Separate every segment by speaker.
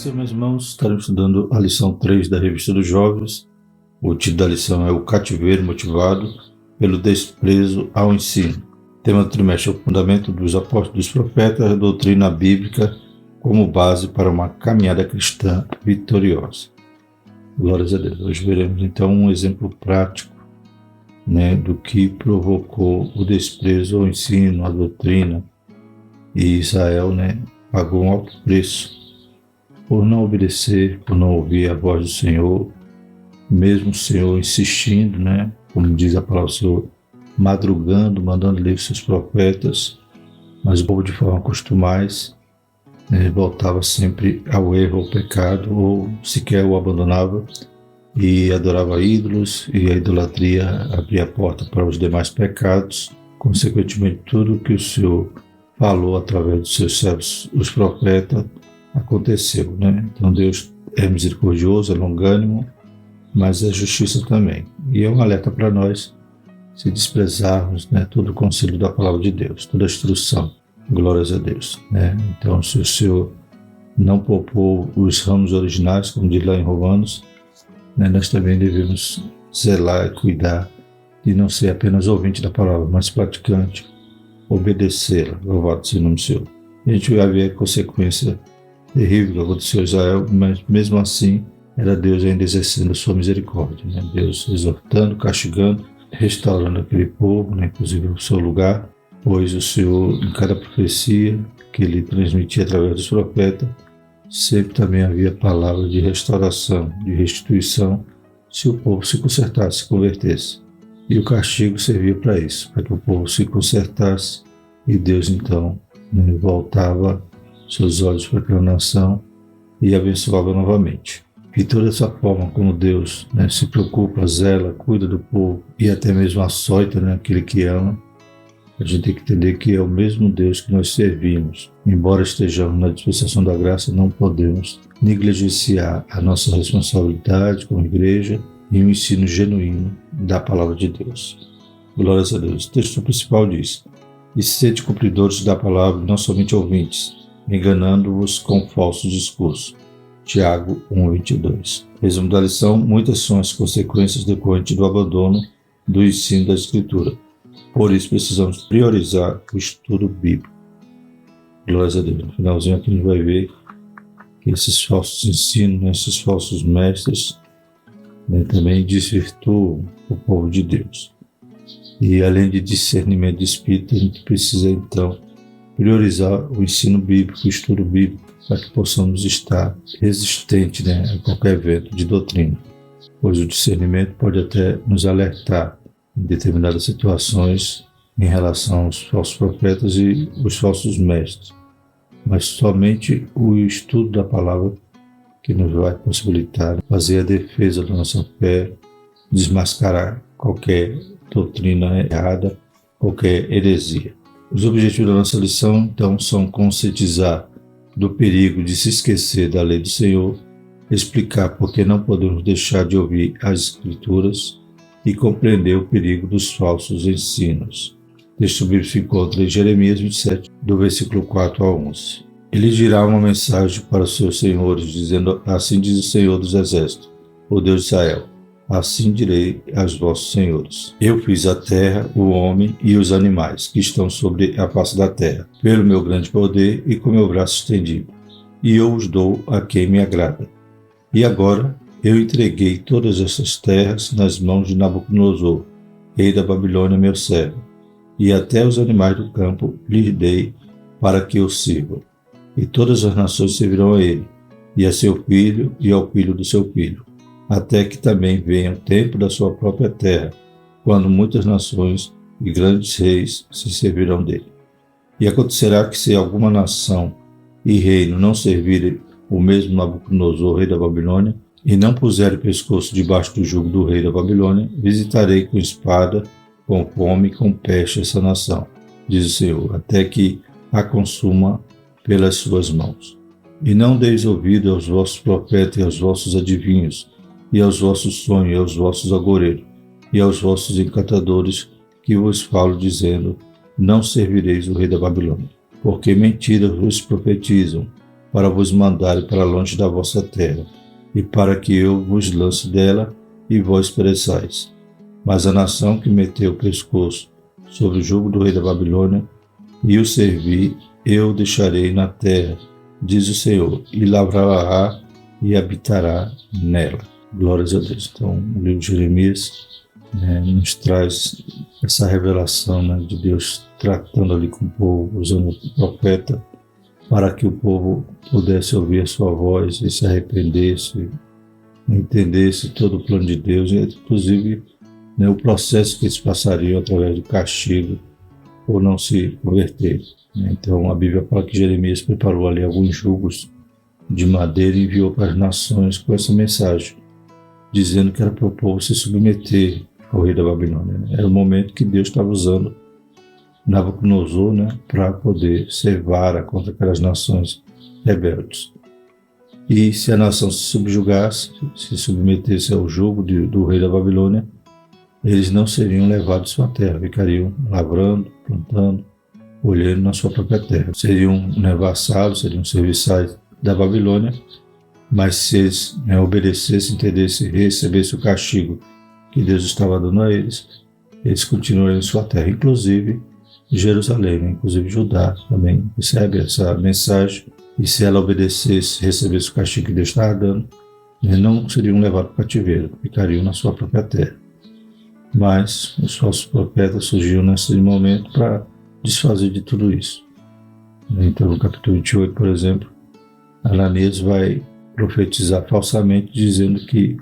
Speaker 1: Senhor, meus irmãos, estaremos estudando a lição 3 da Revista dos Jovens. O título da lição é O Cativeiro Motivado pelo Desprezo ao Ensino. O tema do trimestre é o fundamento dos apóstolos dos profetas, a doutrina bíblica como base para uma caminhada cristã vitoriosa. Glórias a Deus. Hoje veremos então um exemplo prático, do que provocou o desprezo ao ensino, à doutrina. E Israel pagou um alto preço por não obedecer, por não ouvir a voz do Senhor, mesmo o Senhor insistindo, como diz a palavra do Senhor, madrugando, mandando ler os seus profetas, mas o povo de forma costumaz voltava sempre ao erro, ao pecado, ou sequer o abandonava e adorava ídolos, e a idolatria abria a porta para os demais pecados. Consequentemente, tudo que o Senhor falou através dos seus servos, os profetas, aconteceu. Então Deus é misericordioso, é longânimo, mas é justiça também. E é um alerta para nós, se desprezarmos todo o conselho da palavra de Deus, toda a instrução. Glórias a Deus. Então, se o Senhor não poupou os ramos originais, como diz lá em Romanos, nós também devemos zelar e cuidar de não ser apenas ouvinte da palavra, mas praticante, obedecê-la. Louvado seja o nome do Senhor. A gente vai ver a consequência terrível que aconteceu a Israel, mas mesmo assim era Deus ainda exercendo a sua misericórdia. Deus exortando, castigando, restaurando aquele povo, inclusive o seu lugar, pois o Senhor, em cada profecia que ele transmitia através dos profetas, sempre também havia palavra de restauração, de restituição, se o povo se consertasse, se convertesse. E o castigo servia para isso, para que o povo se consertasse, e Deus então voltava seus olhos para aquela nação e abençoava novamente. E toda essa forma como Deus se preocupa, zela, cuida do povo e até mesmo açoita aquele que ama, a gente tem que entender que é o mesmo Deus que nós servimos. Embora estejamos na dispensação da graça, não podemos negligenciar a nossa responsabilidade como igreja e o ensino genuíno da palavra de Deus. Glórias a Deus. O texto principal diz: E sede cumpridores da palavra, não somente ouvintes, enganando-vos com falsos discursos. Tiago 1:22. Resumo da lição: muitas são as consequências decorrentes do abandono do ensino da Escritura. Por isso precisamos priorizar o estudo bíblico. Glórias a Deus. No finalzinho aqui a gente vai ver que esses falsos ensinos, esses falsos mestres, também desvirtuam o povo de Deus. E além de discernimento de espírito, a gente precisa então priorizar o ensino bíblico, o estudo bíblico, para que possamos estar resistentes a qualquer evento de doutrina. Pois o discernimento pode até nos alertar em determinadas situações em relação aos falsos profetas e os falsos mestres. Mas somente o estudo da palavra que nos vai possibilitar fazer a defesa da nossa fé, desmascarar qualquer doutrina errada, qualquer heresia. Os objetivos da nossa lição, então, são conscientizar do perigo de se esquecer da lei do Senhor, explicar por que não podemos deixar de ouvir as Escrituras e compreender o perigo dos falsos ensinos. O texto bíblico se encontra em Jeremias 27, do versículo 4 a 11. Ele dirá uma mensagem para os seus senhores, dizendo: Assim diz o Senhor dos Exércitos, o Deus de Israel. Assim direi aos vossos senhores: Eu fiz a terra, o homem e os animais que estão sobre a face da terra, pelo meu grande poder e com meu braço estendido, e eu os dou a quem me agrada. E agora eu entreguei todas essas terras nas mãos de Nabucodonosor, rei da Babilônia, meu servo, e até os animais do campo lhes dei para que o sirvam. E todas as nações servirão a ele, e a seu filho e ao filho do seu filho, até que também venha o tempo da sua própria terra, quando muitas nações e grandes reis se servirão dele. E acontecerá que se alguma nação e reino não servirem o mesmo Nabucodonosor, rei da Babilônia, e não puserem pescoço debaixo do jugo do rei da Babilônia, visitarei com espada, com fome e com peste essa nação, diz o Senhor, até que a consuma pelas suas mãos. E não deis ouvido aos vossos profetas e aos vossos adivinhos, e aos vossos sonhos, e aos vossos agoreiros, e aos vossos encantadores, que vos falo, dizendo: Não servireis o rei da Babilônia. Porque mentiras vos profetizam, para vos mandar para longe da vossa terra, e para que eu vos lance dela e vós pereçais. Mas a nação que meteu o pescoço sobre o jugo do rei da Babilônia e o servi, eu deixarei na terra, diz o Senhor, e lavrará e habitará nela. Glórias a Deus. Então, o livro de Jeremias nos traz essa revelação de Deus tratando ali com o povo, usando o profeta, para que o povo pudesse ouvir a sua voz e se arrependesse, entendesse todo o plano de Deus, e inclusive o processo que eles passariam através do castigo por não se converter. Então a Bíblia fala que Jeremias preparou ali alguns jugos de madeira e enviou para as nações com essa mensagem, dizendo que era para o povo se submeter ao rei da Babilônia. Era o momento que Deus estava usando Nabucodonosor para poder ser vara contra aquelas nações rebeldes. E se a nação se subjugasse, se submetesse ao jugo do rei da Babilônia, eles não seriam levados à sua terra, ficariam lavrando, plantando, colhendo na sua própria terra. Seriam vassalos, seriam serviçais da Babilônia, mas se eles obedecessem, entendessem e recebessem o castigo que Deus estava dando a eles, eles continuariam em sua terra, inclusive Jerusalém, inclusive Judá também recebe essa mensagem, e se ela obedecesse, recebesse o castigo que Deus estava dando, não seriam levados para o cativeiro, ficariam na sua própria terra. Mas os falsos profetas surgiram nesse momento para desfazer de tudo isso. Então, no capítulo 28, por exemplo, Ananias vai profetizar falsamente, dizendo que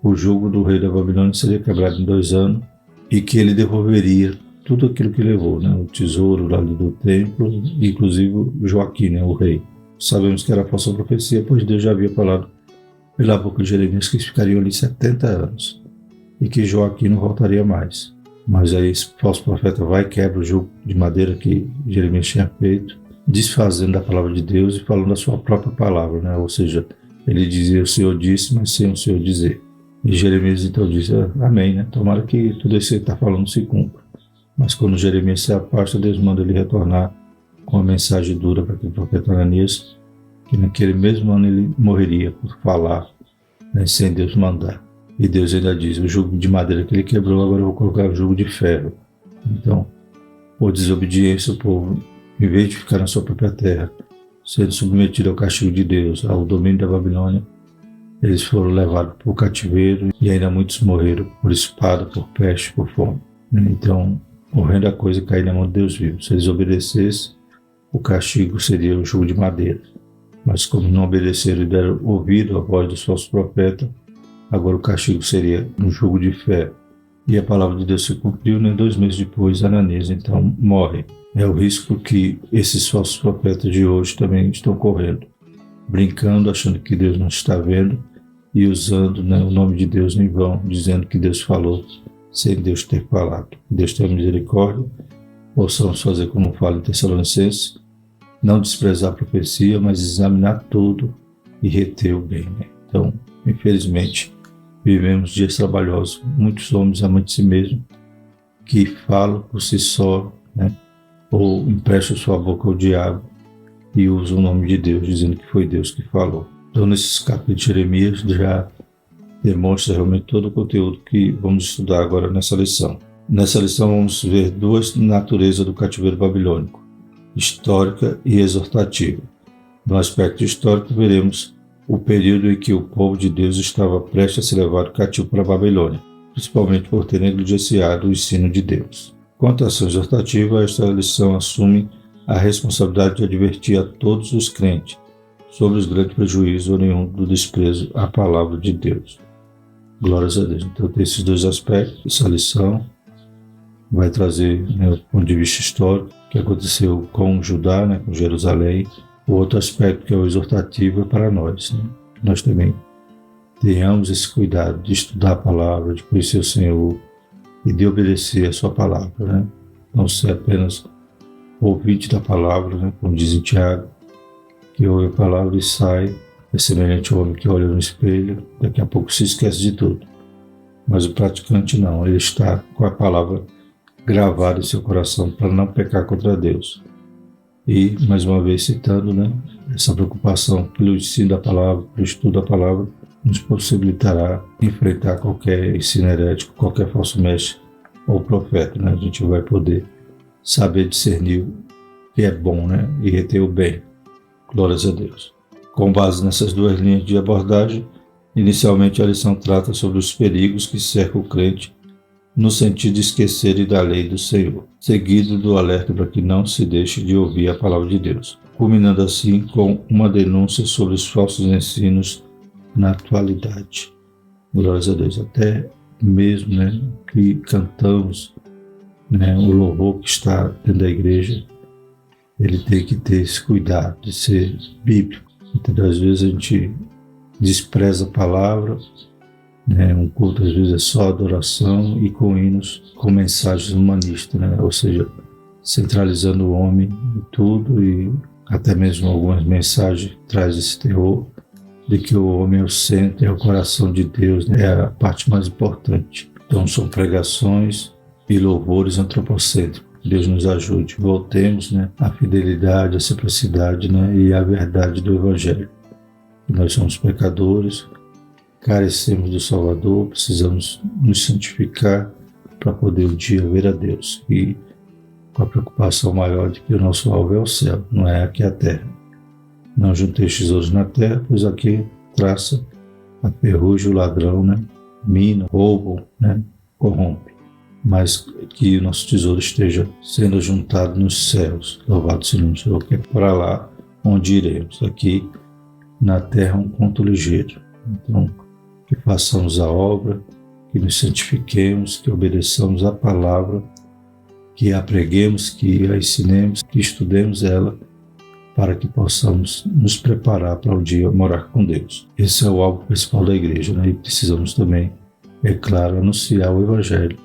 Speaker 1: o jugo do rei da Babilônia seria quebrado em 2 anos e que ele devolveria tudo aquilo que levou, o tesouro lá do templo, inclusive Joaquim, o rei. Sabemos que era falsa profecia, pois Deus já havia falado pela boca de Jeremias que eles ficariam ali 70 anos e que Joaquim não voltaria mais. Mas aí esse falso profeta vai e quebra o jugo de madeira que Jeremias tinha feito, desfazendo da palavra de Deus e falando a sua própria palavra, ou seja, ele dizia: o Senhor disse, mas sem o Senhor dizer. E Jeremias então disse: amém, tomara que tudo isso que ele está falando se cumpra. Mas quando Jeremias se afasta, Deus manda ele retornar com uma mensagem dura para aquele profeta Ananias, que naquele mesmo ano ele morreria por falar, sem Deus mandar. E Deus ainda diz: o jugo de madeira que ele quebrou, agora eu vou colocar o jugo de ferro. Então, por desobediência, o povo, em vez de ficar na sua própria terra, sendo submetido ao castigo de Deus, ao domínio da Babilônia, eles foram levados para o cativeiro, e ainda muitos morreram por espada, por peste, por fome. Então, horrenda coisa cair na mão de Deus vivo. Se eles obedecessem, o castigo seria o jugo de madeira. Mas como não obedeceram e deram ouvido à voz dos falsos profetas, agora o castigo seria um jugo de ferro. E a palavra de Deus se cumpriu, 2 meses depois, Ananias então morre. É o risco que esses falsos profetas de hoje também estão correndo, brincando, achando que Deus não está vendo e usando o nome de Deus em vão, dizendo que Deus falou sem Deus ter falado. Deus tenha misericórdia. Possamos fazer como fala em Tessalonicenses, não desprezar a profecia, mas examinar tudo e reter o bem. Então, infelizmente, vivemos dias trabalhosos, muitos homens amantes de si mesmos, que falam por si só, ou emprestam sua boca ao diabo e usam o nome de Deus, dizendo que foi Deus que falou. Então, nesses capítulos de Jeremias, já demonstra realmente todo o conteúdo que vamos estudar agora nessa lição. Nessa lição vamos ver 2 naturezas do cativeiro babilônico: histórica e exortativa. No aspecto histórico, veremos o período em que o povo de Deus estava prestes a ser levado cativo para a Babilônia, principalmente por ter negligenciado o ensino de Deus. Quanto à ação exortativa, esta lição assume a responsabilidade de advertir a todos os crentes sobre os grandes prejuízos oriundos do desprezo à palavra de Deus. Glórias a Deus. Então, tem esses 2 aspectos. Essa lição vai trazer o ponto de vista histórico, que aconteceu com Judá, com Jerusalém. O outro aspecto, que é o exortativo, é para nós. Nós também tenhamos esse cuidado de estudar a palavra, de conhecer o Senhor e de obedecer a sua palavra. Não ser apenas ouvinte da palavra, como diz em Tiago, que ouve a palavra e sai, é semelhante ao homem que olha no espelho, daqui a pouco se esquece de tudo. Mas o praticante não, ele está com a palavra gravada em seu coração para não pecar contra Deus. E, mais uma vez citando, né, essa preocupação pelo ensino da palavra, pelo estudo da palavra, nos possibilitará enfrentar qualquer ensino herético, qualquer falso mestre ou profeta. Né? A gente vai poder saber discernir o que é bom, né, e reter o bem. Glórias a Deus. Com base nessas duas linhas de abordagem, inicialmente a lição trata sobre os perigos que cercam o crente no sentido de esquecer da lei do Senhor, seguido do alerta para que não se deixe de ouvir a palavra de Deus, culminando assim com uma denúncia sobre os falsos ensinos na atualidade. Glórias a Deus. Até mesmo, né, que cantamos, né, o louvor que está dentro da igreja, ele tem que ter esse cuidado de ser bíblico. Muitas das vezes a gente despreza a palavra, né? Um culto às vezes é só adoração e com hinos, com mensagens humanistas, né? Ou seja, centralizando o homem em tudo, e até mesmo algumas mensagens traz esse terror de que o homem é o centro, é o coração de Deus, né? É a parte mais importante. Então são pregações e louvores antropocêntricos. Deus nos ajude. Voltemos, né, à fidelidade, à simplicidade, né, e à verdade do Evangelho. Nós somos pecadores, carecemos do Salvador, precisamos nos santificar para poder um dia ver a Deus. E com a preocupação maior de que o nosso alvo é o céu, não é aqui a terra. Não junteis tesouros na terra, pois aqui traça a ferrugem, o ladrão, né, mina, roubam, né, corrompe. Mas que o nosso tesouro esteja sendo juntado nos céus. Louvado seja o Senhor, que é para lá onde iremos. Aqui na terra um conto ligeiro. Então, que façamos a obra, que nos santifiquemos, que obedeçamos a palavra, que a preguemos, que a ensinemos, que estudemos ela, para que possamos nos preparar para um dia morar com Deus. Esse é o alvo principal da igreja, né? E precisamos também, é claro, anunciar o Evangelho,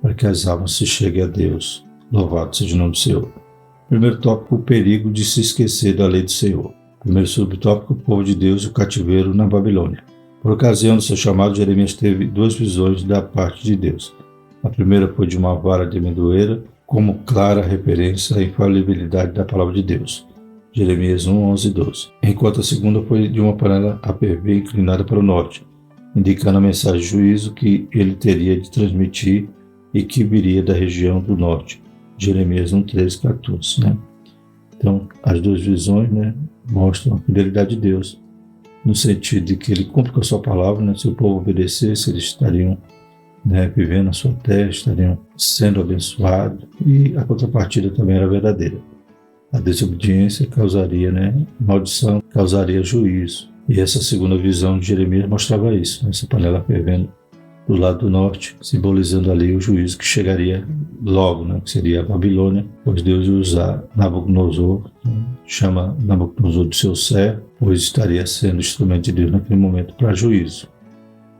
Speaker 1: para que as almas se cheguem a Deus. Louvado seja o nome do Senhor. Primeiro tópico, o perigo de se esquecer da lei do Senhor. Primeiro subtópico, o povo de Deus e o cativeiro na Babilônia. Por ocasião do seu chamado, Jeremias teve duas visões da parte de Deus. A primeira foi de uma vara de amendoeira, como clara referência à infalibilidade da palavra de Deus. Jeremias 1, 11 e 12. Enquanto a segunda foi de uma panela a ferver inclinada para o norte, indicando a mensagem de juízo que ele teria de transmitir e que viria da região do norte. Jeremias 1, 13, 14. Né? Então, as duas visões, né, mostram a fidelidade de Deus, no sentido de que ele cumpre com a sua palavra, né? Se o povo obedecesse, eles estariam, né, vivendo a sua terra, estariam sendo abençoados, e a contrapartida também era verdadeira. A desobediência causaria, né, maldição, causaria juízo. E essa segunda visão de Jeremias mostrava isso, né? Essa panela fervendo do lado do norte, simbolizando ali o juízo que chegaria logo, né, que seria a Babilônia, pois Deus ia usar Nabucodonosor, né, chama Nabucodonosor de seu servo, pois estaria sendo instrumento de Deus naquele momento para juízo.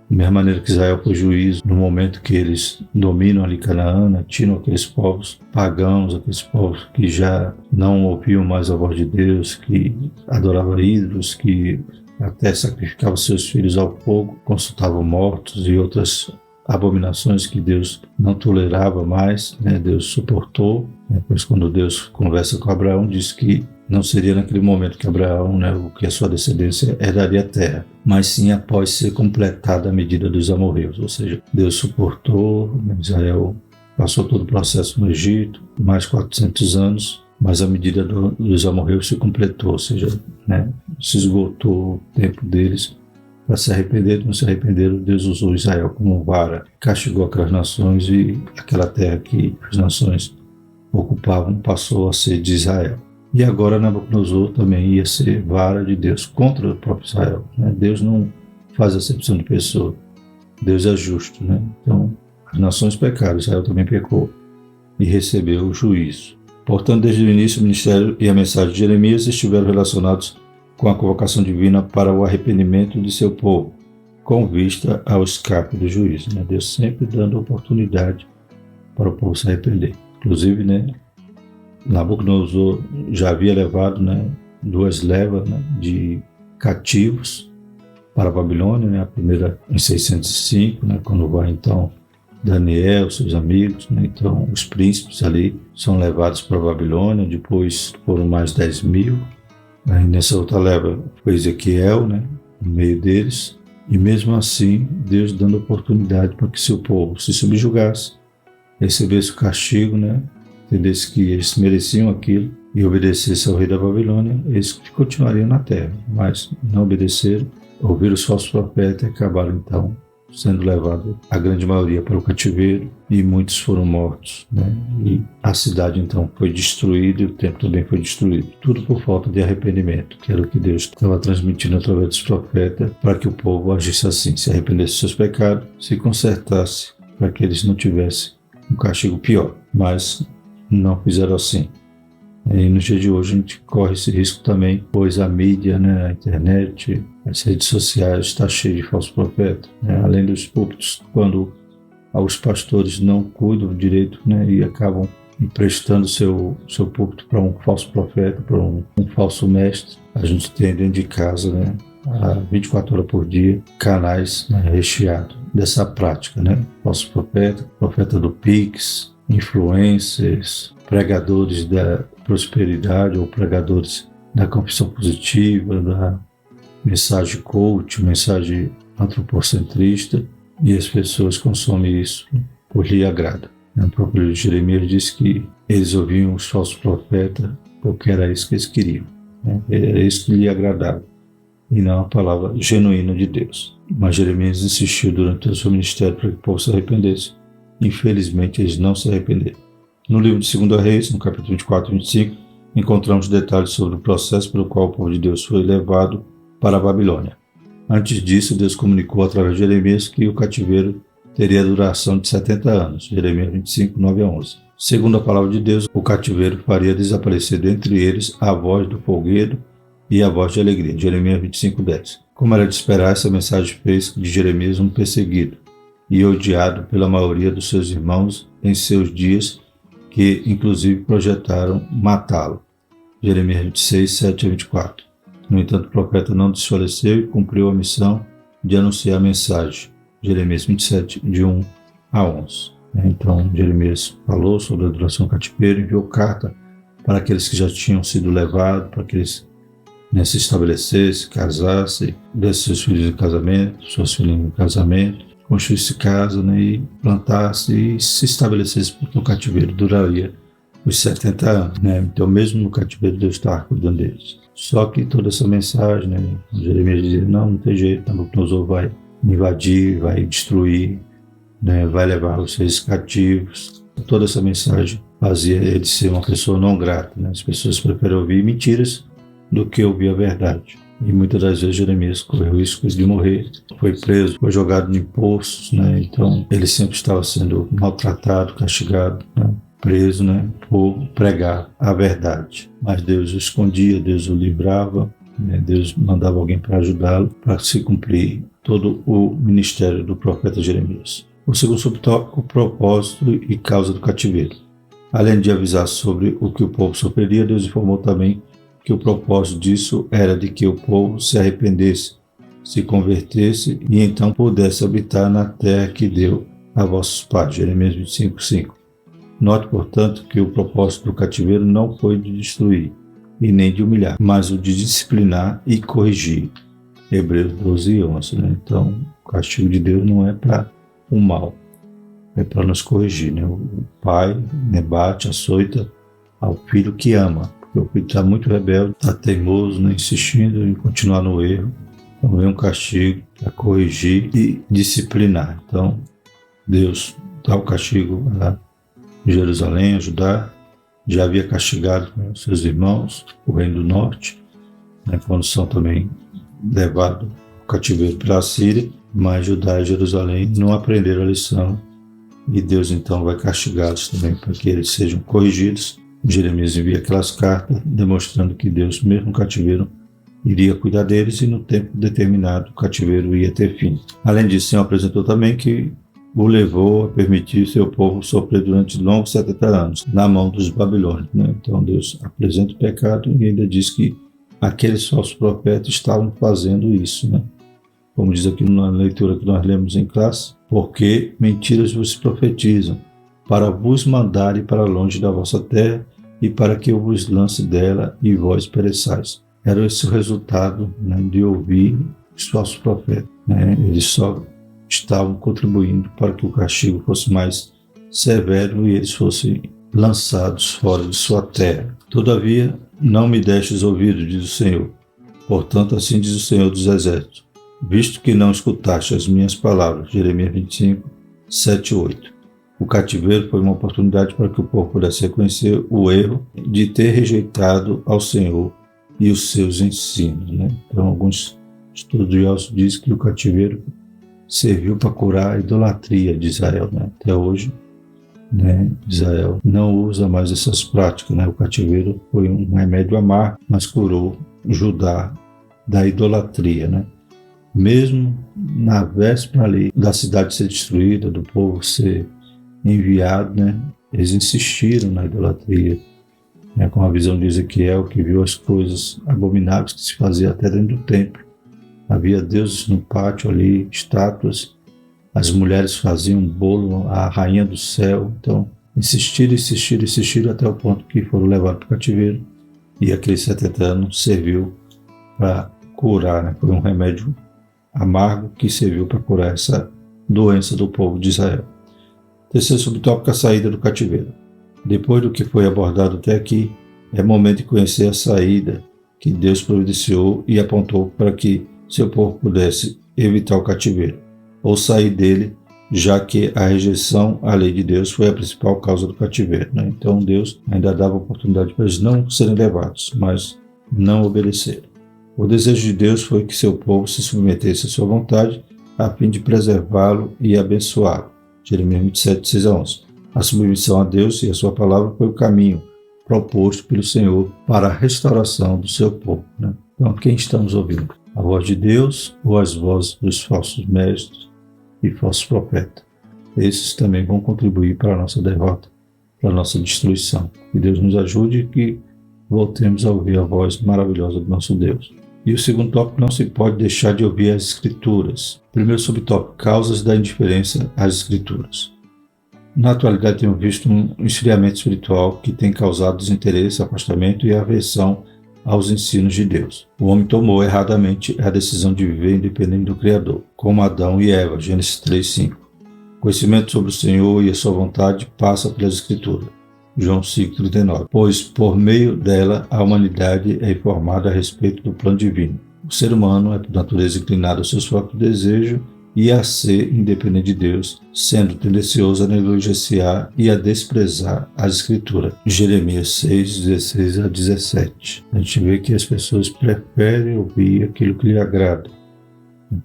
Speaker 1: Da mesma maneira que Israel foi juízo no momento que eles dominam ali Canaã, né, tiram aqueles povos pagãos, aqueles povos que já não ouviam mais a voz de Deus, que adoravam ídolos, que até sacrificavam seus filhos ao fogo, consultavam mortos e outras abominações que Deus não tolerava mais, né? Deus suportou, né? Pois quando Deus conversa com Abraão, diz que não seria naquele momento que Abraão, né, o que a sua descendência herdaria a terra, mas sim após ser completada a medida dos amorreus, ou seja, Deus suportou, né? Israel passou todo o processo no Egito, mais 400 anos, mas a medida dos amorreus se completou, ou seja, né, se esgotou o tempo deles para se arrepender. Não se arrependeram, Deus usou Israel como vara, castigou aquelas nações e aquela terra que as nações ocupavam passou a ser de Israel. E agora Nabucodonosor também ia ser vara de Deus contra o próprio Israel. Né? Deus não faz acepção de pessoa, Deus é justo. Né? Então, as nações pecaram, Israel também pecou e recebeu o juízo. Portanto, desde o início, o ministério e a mensagem de Jeremias estiveram relacionados com a convocação divina para o arrependimento de seu povo, com vista ao escape do juízo. Né? Deus sempre dando oportunidade para o povo se arrepender. Inclusive, né, Nabucodonosor já havia levado, né, duas levas, né, de cativos para a Babilônia, né, a primeira em 605, né, quando vai então Daniel, seus amigos, né? Então os príncipes ali são levados para a Babilônia, depois foram mais 10.000. Aí nessa outra leva foi Ezequiel, né? No meio deles. E mesmo assim, Deus dando oportunidade para que seu povo se subjugasse, recebesse o castigo, né? Entendesse que eles mereciam aquilo e obedecesse ao rei da Babilônia, eles continuariam na terra, mas não obedeceram, ouviram os falsos profetas e acabaram então sendo levados, a grande maioria, para o cativeiro, e muitos foram mortos, né? E a cidade então foi destruída e o templo também foi destruído, tudo por falta de arrependimento, que era o que Deus estava transmitindo através dos profetas, para que o povo agisse assim, se arrependesse dos seus pecados, se consertasse, para que eles não tivessem um castigo pior, mas não fizeram assim. E no dia de hoje a gente corre esse risco também, pois a mídia, né, a internet, as redes sociais está cheia de falsos profetas, né? Além dos púlpitos, quando os pastores não cuidam direito, né, e acabam emprestando seu púlpito para um falso profeta, para um falso mestre, a gente tem dentro de casa, né, 24 horas por dia, canais, né, recheados dessa prática, né? Falso profeta do Pix, influencers, pregadores da prosperidade ou pregadores da confissão positiva, da mensagem coach, mensagem antropocentrista, e as pessoas consomem isso por lhe agrada. O próprio Jeremias disse que eles ouviam os falsos profetas porque era isso que eles queriam, né? Era isso que lhe agradava, e não a palavra genuína de Deus. Mas Jeremias insistiu durante o seu ministério para que o povo se arrependesse. Infelizmente, eles não se arrependeram. No livro de 2 Reis, no capítulo 24 e 25, encontramos detalhes sobre o processo pelo qual o povo de Deus foi levado para a Babilônia. Antes disso, Deus comunicou através de Jeremias que o cativeiro teria duração de 70 anos, Jeremias 25, 9 a 11. Segundo a palavra de Deus, o cativeiro faria desaparecer dentre eles a voz do folguedo e a voz de alegria, Jeremias 25, 10. Como era de esperar, essa mensagem fez de Jeremias um perseguido e odiado pela maioria dos seus irmãos em seus dias, que inclusive projetaram matá-lo. Jeremias 26, 7 a 24. No entanto, o profeta não desfaleceu e cumpriu a missão de anunciar a mensagem. Jeremias 27, de 1 a 11. Então, Jeremias falou sobre a duração do cativeiro, enviou carta para aqueles que já tinham sido levados, para que eles se estabelecessem, casassem, dessem seus filhos em casamento, suas filhas em casamento, construísse casa, né, e plantasse e se estabelecesse, porque o cativeiro duraria os 70 anos. Né? Então, mesmo no cativeiro, Deus estava cuidando deles. Só que toda essa mensagem, né, Jeremias dizia, não tem jeito, Nabucodonosor vai invadir, vai destruir, né, vai levar os seus cativos. Toda essa mensagem fazia ele ser uma pessoa não grata. Né? As pessoas preferem ouvir mentiras do que ouvir a verdade. E muitas das vezes Jeremias correu risco de morrer, foi preso, foi jogado em poços, né? Então ele sempre estava sendo maltratado, castigado, né? Preso, né? Por pregar a verdade. Mas Deus o escondia, Deus o livrava, né? Deus mandava alguém para ajudá-lo, para se cumprir todo o ministério do profeta Jeremias. O segundo subtópico, o propósito e causa do cativeiro. Além de avisar sobre o que o povo sofreria, Deus informou também que o propósito disso era de que o povo se arrependesse, se convertesse e então pudesse habitar na terra que deu a vossos pais. Jeremias 25, 5. Note, portanto, que o propósito do cativeiro não foi de destruir e nem de humilhar, mas o de disciplinar e corrigir. Hebreus 12, 11. Né? Então, o castigo de Deus não é para o mal, é para nos corrigir. Né? O pai, né, bate, açoita ao filho que ama. Porque o filho está muito rebelde, está teimoso, né, insistindo em continuar no erro. Então vem um castigo para corrigir e disciplinar. Então Deus dá o castigo a Jerusalém, a Judá. Já havia castigado, né, seus irmãos, o reino do norte, né, quando são também levados ao cativeiro pela Assíria. Mas Judá e Jerusalém não aprenderam a lição. E Deus então vai castigá-los também para que eles sejam corrigidos. Jeremias envia aquelas cartas demonstrando que Deus, mesmo no cativeiro, iria cuidar deles e no tempo determinado o cativeiro ia ter fim. Além disso, o Senhor apresentou também que o levou a permitir seu povo sofrer durante longos 70 anos na mão dos babilônios. Né? Então Deus apresenta o pecado e ainda diz que aqueles falsos profetas estavam fazendo isso. Né? Como diz aqui na leitura que nós lemos em classe, porque mentiras vos profetizam, para vos mandarem para longe da vossa terra, e para que eu vos lance dela e vós pereçais. Era esse o resultado, né, de ouvir os falsos profetas. Né? Eles só estavam contribuindo para que o castigo fosse mais severo e eles fossem lançados fora de sua terra. Todavia, não me destes ouvido, diz o Senhor. Portanto, assim diz o Senhor dos Exércitos, visto que não escutaste as minhas palavras. Jeremias 25, 7 e 8. O cativeiro foi uma oportunidade para que o povo pudesse reconhecer o erro de ter rejeitado ao Senhor e os seus ensinos. Né? Então, alguns estudiosos dizem que o cativeiro serviu para curar a idolatria de Israel. Né? Até hoje, né, Israel não usa mais essas práticas. Né? O cativeiro foi um remédio amargo, mas curou Judá da idolatria. Né? Mesmo na véspera ali da cidade ser destruída, do povo ser enviado, né, eles insistiram na idolatria, né, com a visão de Ezequiel, que viu as coisas abomináveis que se faziam até dentro do templo. Havia deuses no pátio ali, estátuas, as mulheres faziam bolo, a rainha do céu. Então, insistiram até o ponto que foram levados para o cativeiro, e aqueles 70 anos serviu para curar, né, foi um remédio amargo que serviu para curar essa doença do povo de Israel. Terceiro subtópico, a saída do cativeiro. Depois do que foi abordado até aqui, é momento de conhecer a saída que Deus providenciou e apontou para que seu povo pudesse evitar o cativeiro, ou sair dele, já que a rejeição à lei de Deus foi a principal causa do cativeiro. Né? Então Deus ainda dava oportunidade para eles não serem levados, mas não obedeceram. O desejo de Deus foi que seu povo se submetesse à sua vontade, a fim de preservá-lo e abençoá-lo. Jeremias 27, 6 a 11. A submissão a Deus e a sua palavra foi o caminho proposto pelo Senhor para a restauração do seu povo. Né? Então, quem estamos ouvindo? A voz de Deus ou as vozes dos falsos mestres e falsos profetas? Esses também vão contribuir para a nossa derrota, para a nossa destruição. Que Deus nos ajude e que voltemos a ouvir a voz maravilhosa do nosso Deus. E o segundo tópico, não se pode deixar de ouvir as Escrituras. Primeiro subtópico, causas da indiferença às Escrituras. Na atualidade temos visto um esfriamento espiritual que tem causado desinteresse, afastamento e aversão aos ensinos de Deus. O homem tomou erradamente a decisão de viver independente do Criador, como Adão e Eva, Gênesis 3:5. Conhecimento sobre o Senhor e a sua vontade passa pelas Escrituras. João 5,39. Pois por meio dela a humanidade é informada a respeito do plano divino. O ser humano é por natureza inclinado aos seus próprios desejos e a ser independente de Deus, sendo tendencioso a negligenciar e a desprezar as Escrituras. Jeremias 6, 16 a 17. A gente vê que as pessoas preferem ouvir aquilo que lhe agrada,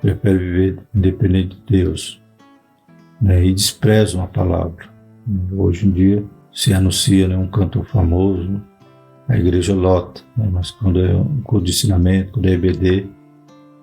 Speaker 1: preferem viver independente de Deus, né, e desprezam a palavra. Hoje em dia se anuncia, né, um cantor famoso, a igreja lota, né, mas quando é um culto de ensinamento, quando é EBD,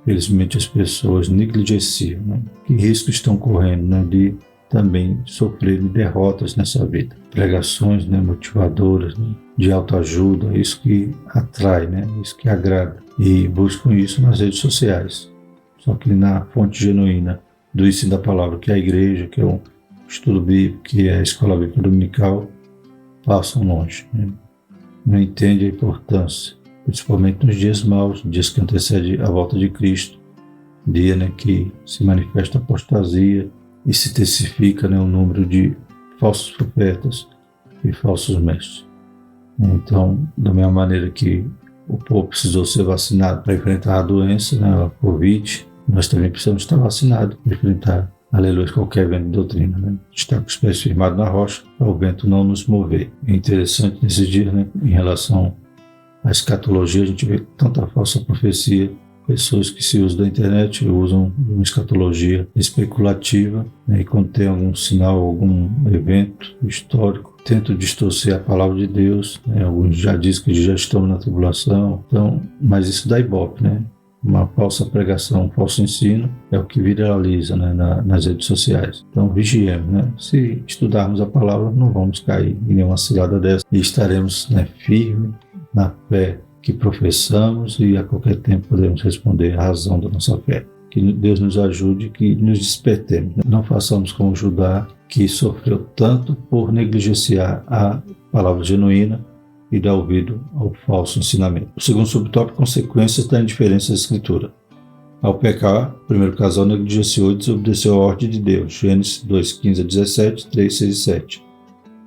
Speaker 1: felizmente as pessoas negligenciam. Né? Que riscos estão correndo, né, de também sofrerem derrotas nessa vida. Pregações, né, motivadoras, né, de autoajuda, isso que atrai, né, isso que agrada. E buscam isso nas redes sociais. Só que na fonte genuína do ensino da palavra, que é a igreja, que é o estudo bíblico, que é a escola bíblica dominical, passam longe. Né? Não entendem a importância, principalmente nos dias maus, dias que antecedem a volta de Cristo, dia, né, que se manifesta a apostasia e se intensifica, né, o número de falsos profetas e falsos mestres. Então, da mesma maneira que o povo precisou ser vacinado para enfrentar a doença, né, a Covid, nós também precisamos estar vacinados para enfrentar, aleluia, qualquer vento de doutrina. Né? Estar com os pés firmados na rocha para o vento não nos mover. É interessante nesses dias, né, em relação à escatologia, a gente vê tanta falsa profecia, pessoas que se usam da internet usam uma escatologia especulativa, né, e quando tem algum sinal, algum evento histórico, tentam distorcer a palavra de Deus, né, alguns já dizem que já estamos na tribulação, então, mas isso dá ibope, né? Uma falsa pregação, um falso ensino é o que viraliza, né, nas redes sociais. Então vigiemos, né? Se estudarmos a palavra, não vamos cair em nenhuma cilada dessa e estaremos, né, firmes na fé que professamos e a qualquer tempo podemos responder a razão da nossa fé. Que Deus nos ajude, que nos despertemos. Não façamos como Judá, que sofreu tanto por negligenciar a palavra genuína e dar ouvido ao falso ensinamento. O segundo subtópico, consequências da indiferença da Escritura. Ao pecar, o primeiro casal negligenciou e desobedeceu a ordem de Deus. Gênesis 2:15-17, 3:6 e 7.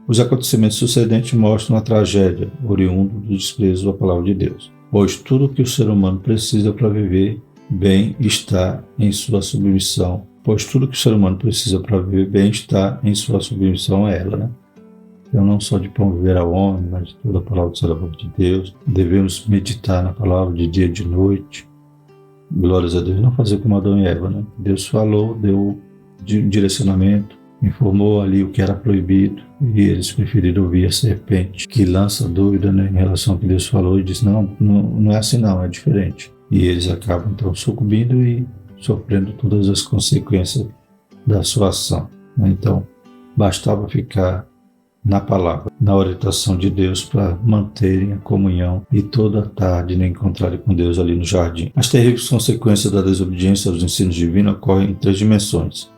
Speaker 1: Os acontecimentos sucedentes mostram a tragédia oriunda do desprezo à palavra de Deus, pois tudo o que o ser humano precisa para viver bem está em sua submissão. A ela, né? Então, não só de pão viver ao homem, mas de toda a palavra de Deus. Devemos meditar na palavra de dia e de noite. Glórias a Deus. Não fazer como Adão e Eva, né? Deus falou, deu direcionamento, informou ali o que era proibido, e eles preferiram ouvir a serpente, que lança dúvida, né, em relação ao que Deus falou, e diz, não é assim não, é diferente. E eles acabam então sucumbindo e sofrendo todas as consequências da sua ação, né? Então, bastava ficar na palavra, na orientação de Deus, para manterem a comunhão e toda a tarde né, encontrarem com Deus ali no jardim. As terríveis consequências da desobediência aos ensinos divinos ocorrem em 3 dimensões.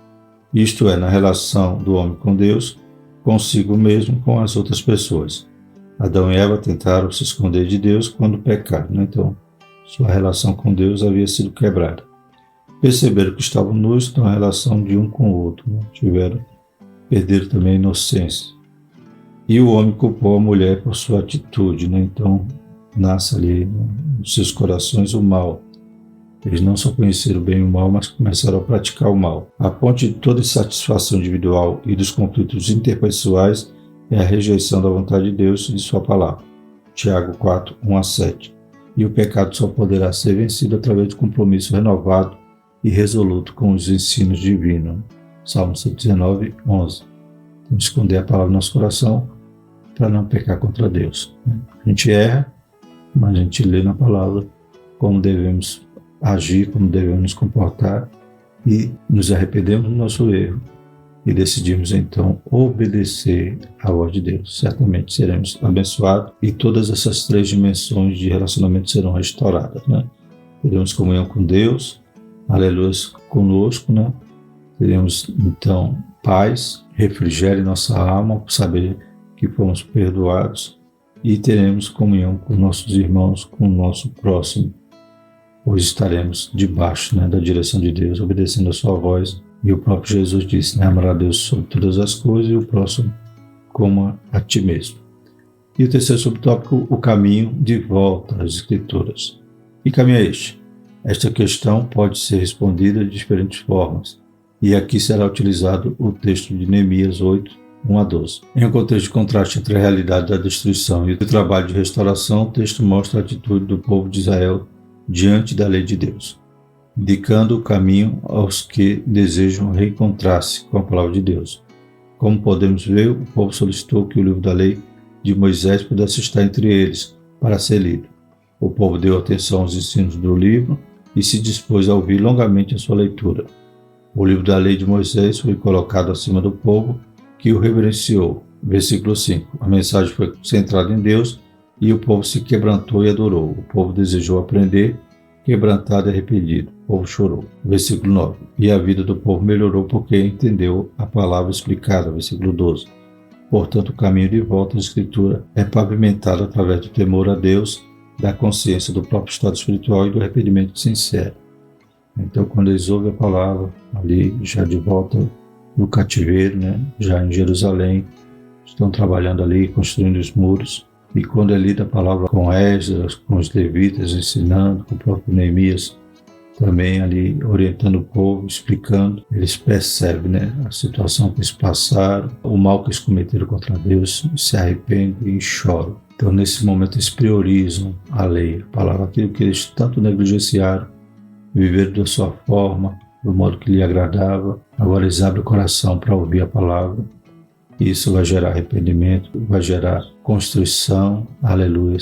Speaker 1: Isto é, na relação do homem com Deus, consigo mesmo e com as outras pessoas. Adão e Eva tentaram se esconder de Deus quando pecaram, né? Então, sua relação com Deus havia sido quebrada. Perceberam que estavam nus na relação de um com o outro, né? Perderam também a inocência. E o homem culpou a mulher por sua atitude, né? Então, nasce ali nos seus corações o mal. Eles não só conheceram bem o mal, mas começaram a praticar o mal. A fonte de toda insatisfação individual e dos conflitos interpessoais é a rejeição da vontade de Deus e de sua palavra. Tiago 4, 1-7. E o pecado só poderá ser vencido através de compromisso renovado e resoluto com os ensinos divinos. Salmo 119, 11. Então, esconder a palavra no nosso coração para não pecar contra Deus. A gente erra, mas a gente lê na palavra como devemos agir, como devemos nos comportar, e nos arrependemos do nosso erro e decidimos então obedecer à voz de Deus. Certamente seremos abençoados e todas essas 3 dimensões de relacionamento serão restauradas, né? Teremos comunhão com Deus, aleluia, conosco, né? Teremos então paz, refrigério em nossa alma, por saber que fomos perdoados, e teremos comunhão com nossos irmãos, com o nosso próximo, pois estaremos debaixo, né, da direção de Deus, obedecendo a sua voz. E o próprio Jesus disse, né, amar a Deus sobre todas as coisas e o próximo como a ti mesmo. E o terceiro subtópico, o caminho de volta às Escrituras. Que caminho é este? Esta questão pode ser respondida de diferentes formas, e aqui será utilizado o texto de Neemias 8, 1-12. Em um contexto de contraste entre a realidade da destruição e o trabalho de restauração, o texto mostra a atitude do povo de Israel diante da lei de Deus, indicando o caminho aos que desejam reencontrar-se com a palavra de Deus. Como podemos ver, o povo solicitou que o livro da lei de Moisés pudesse estar entre eles para ser lido. O povo deu atenção aos ensinos do livro e se dispôs a ouvir longamente a sua leitura. O livro da lei de Moisés foi colocado acima do povo, que o reverenciou. Versículo 5. A mensagem foi centrada em Deus e o povo se quebrantou e adorou. O povo desejou aprender, quebrantado e arrependido. O povo chorou. Versículo 9. E a vida do povo melhorou porque entendeu a palavra explicada. Versículo 12. Portanto, o caminho de volta à Escritura é pavimentado através do temor a Deus, da consciência do próprio estado espiritual e do arrependimento sincero. Então, quando eles ouvem a palavra, ali já de volta no cativeiro, né, já em Jerusalém, estão trabalhando ali, construindo os muros, e quando é lida a palavra com Esdras, com os levitas ensinando, com o próprio Neemias também ali orientando o povo, explicando, eles percebem, né, a situação que eles passaram, o mal que eles cometeram contra Deus, se arrependem e choram. Então, nesse momento, eles priorizam a lei, a palavra, aquilo que eles tanto negligenciaram, viveram da sua forma, do modo que lhe agradava. Agora eles abrem o coração para ouvir a palavra. Isso vai gerar arrependimento, vai gerar construção, aleluia,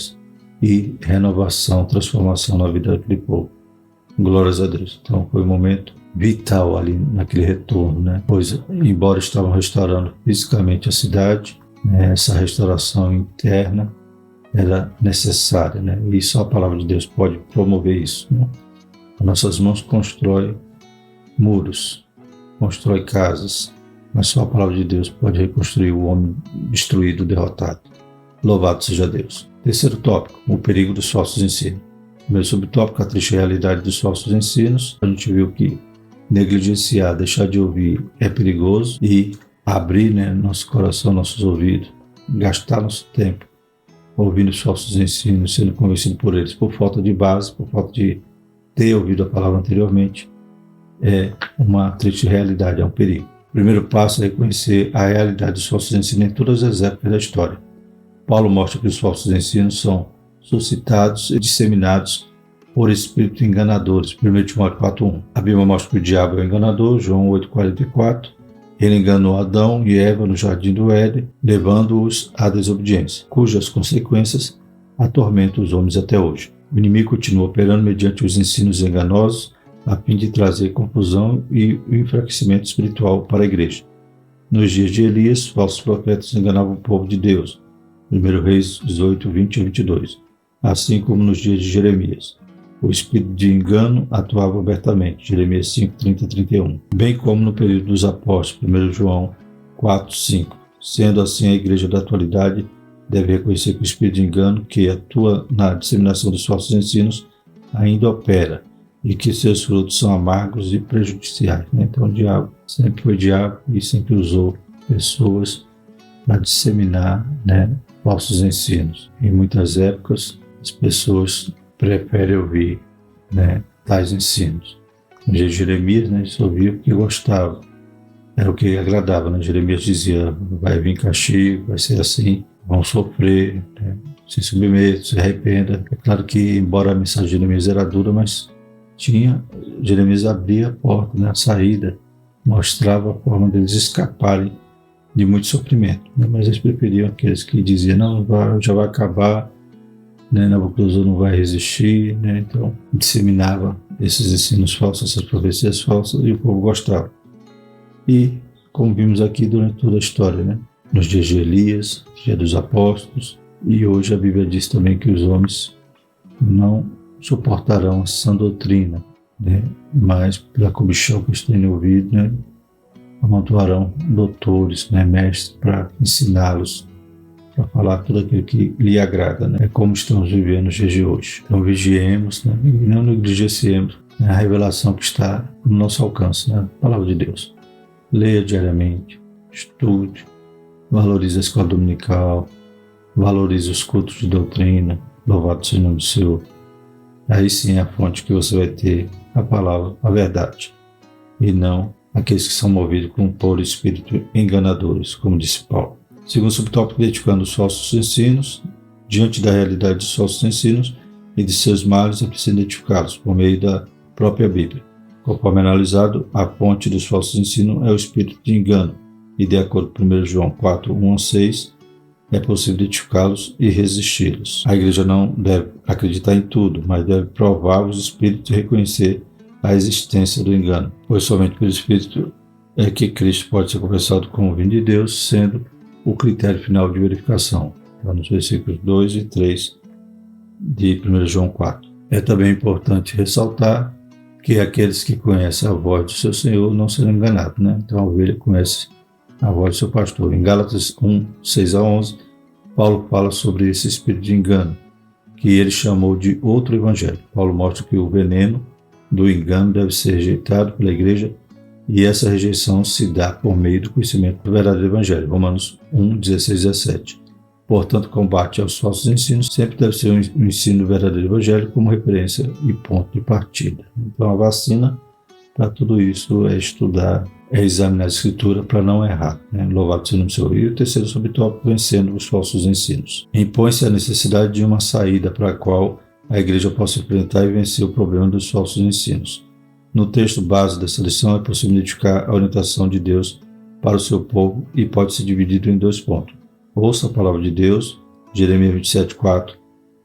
Speaker 1: e renovação, transformação na vida daquele povo. Glórias a Deus. Então foi um momento vital ali naquele retorno, né? Pois, embora estavam restaurando fisicamente a cidade, né, essa restauração interna era necessária, né? E só a palavra de Deus pode promover isso, né? As nossas mãos constroem muros, constrói casas, mas só a palavra de Deus pode reconstruir o homem destruído, derrotado. Louvado seja Deus. Terceiro tópico, o perigo dos falsos ensinos. Primeiro subtópico, a triste realidade dos falsos ensinos. A gente viu que negligenciar, deixar de ouvir é perigoso e abrir, nosso coração, nossos ouvidos, gastar nosso tempo ouvindo os falsos ensinos, sendo convencido por eles, por falta de base, por falta de ter ouvido a palavra anteriormente, é uma triste realidade, é um perigo. O primeiro passo é reconhecer a realidade dos falsos ensinos em todas as épocas da história. Paulo mostra que os falsos ensinos são suscitados e disseminados por espíritos enganadores. 1 Timóteo 4:1. A Bíblia mostra que o diabo é o enganador, João 8:44. Ele enganou Adão e Eva no jardim do Éden, levando-os à desobediência, cujas consequências atormentam os homens até hoje. O inimigo continua operando mediante os ensinos enganosos, a fim de trazer confusão e o enfraquecimento espiritual para a igreja. Nos dias de Elias, falsos profetas enganavam o povo de Deus. 1 Reis 18, 20 e 22. Assim como nos dias de Jeremias. O espírito de engano atuava abertamente, Jeremias 5, 30 e 31. Bem como no período dos apóstolos, 1 João 4, 5. Sendo assim, a igreja da atualidade deve reconhecer que o espírito de engano que atua na disseminação dos falsos ensinos ainda opera e que seus frutos são amargos e prejudiciais. Então o diabo sempre foi diabo e sempre usou pessoas para disseminar falsos ensinos. Em muitas épocas, as pessoas preferem ouvir tais ensinos. No dia de Jeremias, eles ouviam porque gostavam. Era o que agradava. Jeremias dizia, vai vir castigo, vai ser assim, vão sofrer, se submetam, se arrependa. É claro que, embora a mensagem de Jeremias era dura, mas Jeremias abria a porta, a saída, mostrava a forma deles escaparem de muito sofrimento. Mas eles preferiam aqueles que diziam, não, já vai acabar, Nabucodonosor não vai resistir, então disseminava esses ensinos falsos, essas profecias falsas, e o povo gostava. E, como vimos aqui durante toda a história, nos dias de Elias, dia dos apóstolos, e hoje a Bíblia diz também que os homens não suportarão a sã doutrina, mas pela cobição que eles têm ouvido, amontoarão doutores, mestres, para ensiná-los, para falar tudo aquilo que lhe agrada. É como estamos vivendo nos dias de hoje. Então vigiemos, e não negligenciemos a revelação que está no nosso alcance, a palavra de Deus. Leia diariamente, estude, valorize a escola dominical, valorize os cultos de doutrina, louvado seja o nome do Senhor. Aí sim é a fonte que você vai ter a palavra, a verdade, e não aqueles que são movidos por espírito enganadores, como disse Paulo. Segundo subtópico, identificando os falsos ensinos. Diante da realidade dos falsos ensinos e de seus males, é preciso identificá-los por meio da própria Bíblia. Conforme analisado, a fonte dos falsos ensinos é o espírito de engano, e de acordo com 1 João 4, 1 a 6, é possível identificá-los e resisti-los. A igreja não deve acreditar em tudo, mas deve provar os espíritos e reconhecer a existência do engano, pois somente pelo espírito é que Cristo pode ser confessado como vindo de Deus, sendo o critério final de verificação, nos versículos 2 e 3 de 1 João 4. É também importante ressaltar que aqueles que conhecem a voz do seu Senhor não serão enganados. Então a ovelha conhece a voz do seu pastor. Em Gálatas 1, 6 a 11, Paulo fala sobre esse espírito de engano, que ele chamou de outro evangelho. Paulo mostra que o veneno do engano deve ser rejeitado pela igreja, e essa rejeição se dá por meio do conhecimento do verdadeiro evangelho. Romanos 1, 16 e 17. Portanto, o combate aos falsos ensinos sempre deve ser um ensino do verdadeiro evangelho como referência e ponto de partida. Então, a vacina para tudo isso é estudar, é examinar a Escritura para não errar. Louvado seja o nome do Senhor. E o terceiro subtópico, vencendo os falsos ensinos. Impõe-se a necessidade de uma saída para a qual a igreja possa enfrentar e vencer o problema dos falsos ensinos. No texto base dessa lição é possível identificar a orientação de Deus para o seu povo e pode ser dividido em 2 pontos. Ouça a palavra de Deus, Jeremias 27, 4,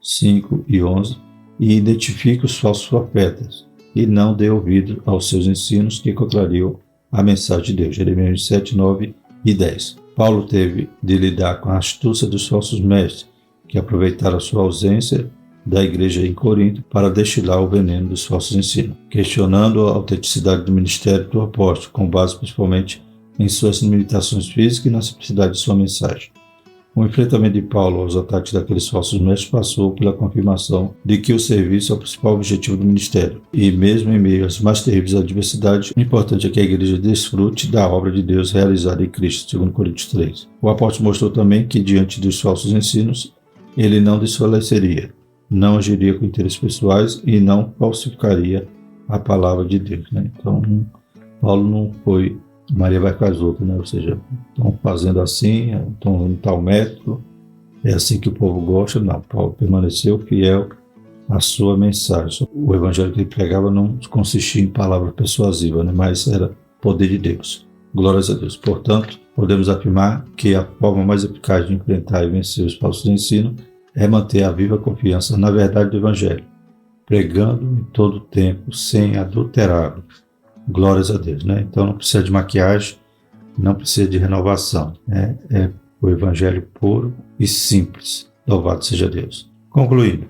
Speaker 1: 5 e 11, e identifique os falsos profetas, e não dê ouvido aos seus ensinos que contrariam a mensagem de Deus, Jeremias 27, 9 e 10. Paulo teve de lidar com a astúcia dos falsos mestres, que aproveitaram a sua ausência da igreja em Corinto para destilar o veneno dos falsos ensinos, questionando a autenticidade do ministério do apóstolo, com base principalmente em suas limitações físicas e na simplicidade de sua mensagem. O enfrentamento de Paulo aos ataques daqueles falsos mestres passou pela confirmação de que o serviço é o principal objetivo do ministério. E mesmo em meio às mais terríveis adversidades, o importante é que a igreja desfrute da obra de Deus realizada em Cristo, segundo Coríntios 3. O apóstolo mostrou também que, diante dos falsos ensinos, ele não desfaleceria, não agiria com interesses pessoais e não falsificaria a palavra de Deus. Então, Paulo não foi Maria vai com as outras, ou seja, estão fazendo assim, estão usando tal método, é assim que o povo gosta. Não, Paulo permaneceu fiel à sua mensagem. O evangelho que ele pregava não consistia em palavra persuasiva, mas era poder de Deus. Glórias a Deus. Portanto, podemos afirmar que a forma mais eficaz de enfrentar e vencer os falsos ensinos é manter a viva confiança na verdade do evangelho, pregando em todo o tempo, sem adulterá-lo. Glórias a Deus, Então não precisa de maquiagem, não precisa de renovação, É o evangelho puro e simples. Louvado seja Deus. Concluindo,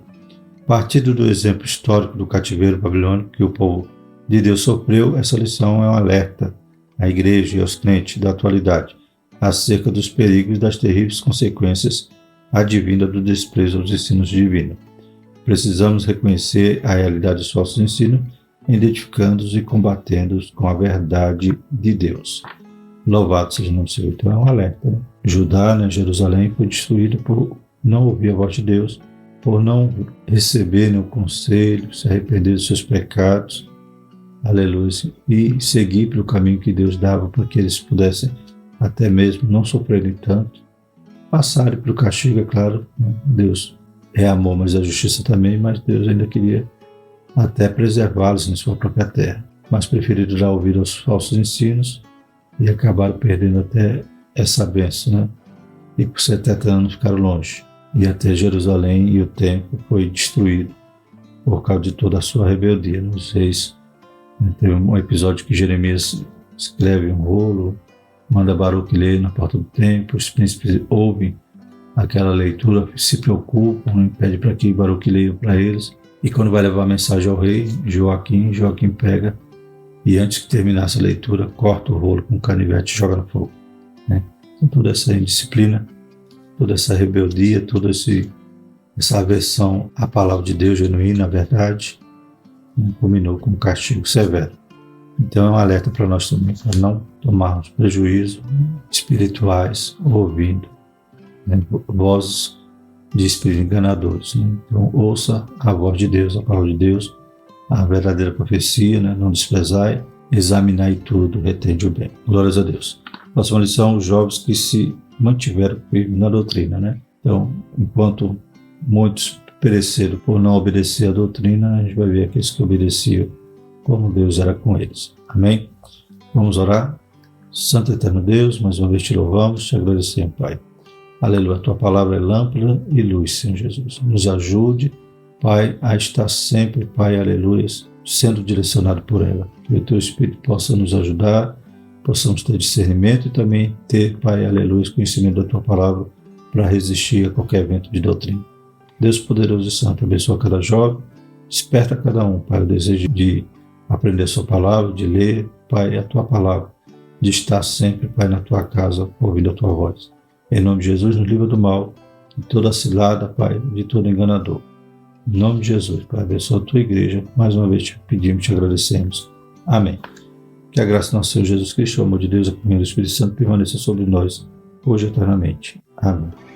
Speaker 1: partindo do exemplo histórico do cativeiro babilônico que o povo de Deus sofreu, essa lição é um alerta à igreja e aos crentes da atualidade acerca dos perigos e das terríveis consequências advindas do desprezo aos ensinos divinos. Precisamos reconhecer a realidade dos falsos ensinos, identificando-os e combatendo-os com a verdade de Deus. Louvado seja o nome do Senhor. Então é um alerta. Judá, Jerusalém, foi destruída por não ouvir a voz de Deus, por não receber o conselho, se arrepender dos seus pecados, aleluia, e seguir pelo caminho que Deus dava para que eles pudessem até mesmo não sofrerem tanto, passarem pelo castigo, é claro. Deus é amor, mas é justiça também, mas Deus ainda queria até preservá-los em sua própria terra, mas preferiram dar ouvido aos falsos ensinos e acabaram perdendo até essa bênção, E por 70 anos ficaram longe, e até Jerusalém e o templo foi destruído por causa de toda a sua rebeldia. Nos Reis, teve um episódio que Jeremias escreve um rolo, manda Baruque ler na porta do templo, os príncipes ouvem aquela leitura, se preocupam, pede para que Baruque leia para eles. E quando vai levar a mensagem ao rei, Joaquim pega e antes que terminasse a leitura, corta o rolo com um canivete e joga no fogo. Então toda essa indisciplina, toda essa rebeldia, toda essa aversão à palavra de Deus genuína, à verdade, culminou com um castigo severo. Então é um alerta para nós também, para não tomarmos prejuízo espirituais ouvindo vozes de espíritos enganadores. Então ouça a voz de Deus, a palavra de Deus, a verdadeira profecia, não desprezai, examinai tudo, retende o bem. Glórias a Deus. Próxima lição, os jovens que se mantiveram firmes na doutrina. Então, enquanto muitos pereceram por não obedecer à doutrina, a gente vai ver aqueles que obedeciam como Deus era com eles. Amém? Vamos orar. Santo e eterno Deus, mais uma vez te louvamos, te agradecemos, Pai. Aleluia, a tua palavra é lâmpada e luz, Senhor Jesus. Nos ajude, Pai, a estar sempre, Pai, aleluia, sendo direcionado por ela. Que o teu Espírito possa nos ajudar, possamos ter discernimento e também ter, Pai, aleluia, conhecimento da tua palavra para resistir a qualquer evento de doutrina. Deus poderoso e santo, abençoa cada jovem, desperta cada um, Pai, o desejo de aprender a sua palavra, de ler, Pai, a tua palavra, de estar sempre, Pai, na tua casa, ouvindo a tua voz. Em nome de Jesus, nos livra do mal, de toda cilada, Pai, de todo enganador. Em nome de Jesus, Pai, abençoa a tua igreja. Mais uma vez te pedimos, te agradecemos. Amém. Que a graça do nosso Senhor Jesus Cristo, o amor de Deus e a comunhão do Espírito Santo permaneça sobre nós, hoje e eternamente. Amém.